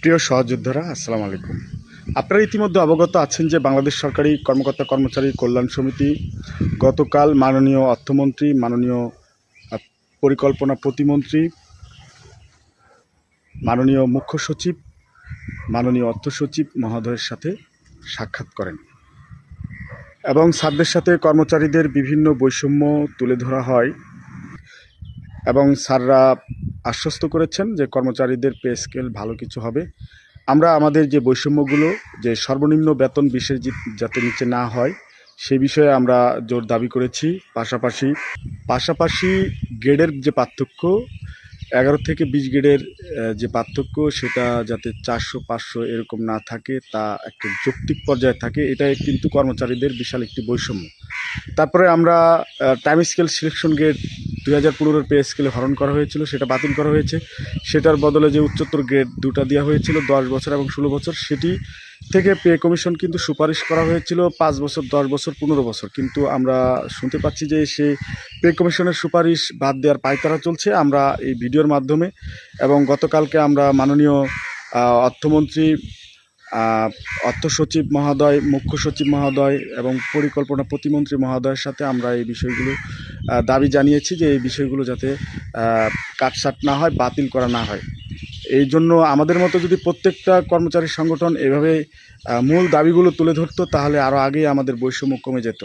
প্রিয় সহযোদ্ধারা, আসসালামু আলাইকুম। আপনারা ইতিমধ্যে অবগত আছেন যে বাংলাদেশ সরকারি কর্মকর্তা কর্মচারী কল্যাণ সমিতি গতকাল মাননীয় অর্থমন্ত্রী, মাননীয় পরিকল্পনা প্রতিমন্ত্রী, মাননীয় মুখ্য সচিব, মাননীয় অর্থ সচিব মহোদয়ের সাথে সাক্ষাৎ করেন এবং স্যারদের সাথে কর্মচারীদের বিভিন্ন বৈষম্য তুলে ধরা হয় এবং স্যাররা আশ্বস্ত করেছেন যে কর্মচারীদের পে স্কেল ভালো কিছু হবে। আমরা আমাদের যে বৈষম্যগুলো, যে সর্বনিম্ন বেতন 20-এর যাতে নিচে না হয় সেই বিষয়ে আমরা জোর দাবি করেছি। পাশাপাশি গ্রেডের যে পার্থক্য, 11 থেকে 20 গ্রেডের যে পার্থক্য সেটা যাতে 400-500 এরকম না থাকে, তা একটা যৌক্তিক পর্যায়ে থাকে। এটাই কিন্তু কর্মচারীদের বিশাল একটি বৈষম্য। তারপরে আমরা টাইম স্কেল সিলেকশন গ্রেড 2015-এর পে স্কেলে হরণ করা হয়েছিল, সেটা বাতিল করা হয়েছে। সেটার বদলে যে উচ্চতর গ্রেড দুটা দেওয়া হয়েছিল, 10 বছর এবং 16 বছর, সেটি থেকে পে কমিশন কিন্তু সুপারিশ করা হয়েছিল 5 বছর, 10 বছর, 15 বছর। কিন্তু আমরা শুনতে পাচ্ছি যে সে পে কমিশনের সুপারিশ বাদ দেওয়ার পায়তারা চলছে। আমরা এই ভিডিওর মাধ্যমে এবং গতকালকে আমরা মাননীয় অর্থমন্ত্রী, অর্থ সচিব মহোদয়, মুখ্য সচিব মহোদয় এবং পরিকল্পনা প্রতিমন্ত্রী মহোদয়ের সাথে আমরা এই বিষয়গুলো দাবি জানিয়েছি যে এই বিষয়গুলো যাতে কাটছাঁট না হয়, বাতিল করা না হয়। এই জন্য আমাদের মতো যদি প্রত্যেকটা কর্মচারী সংগঠন এভাবে মূল দাবিগুলো তুলে ধরতো, তাহলে আরও আগেই আমাদের বৈষম্য কমে যেত।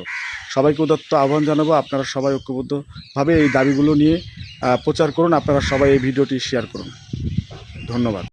সবাইকে উদাত্ত আহ্বান জানাবো, আপনারা সবাই ঐক্যবদ্ধভাবে এই দাবিগুলো নিয়ে প্রচার করুন। আপনারা সবাই এই ভিডিওটি শেয়ার করুন। ধন্যবাদ।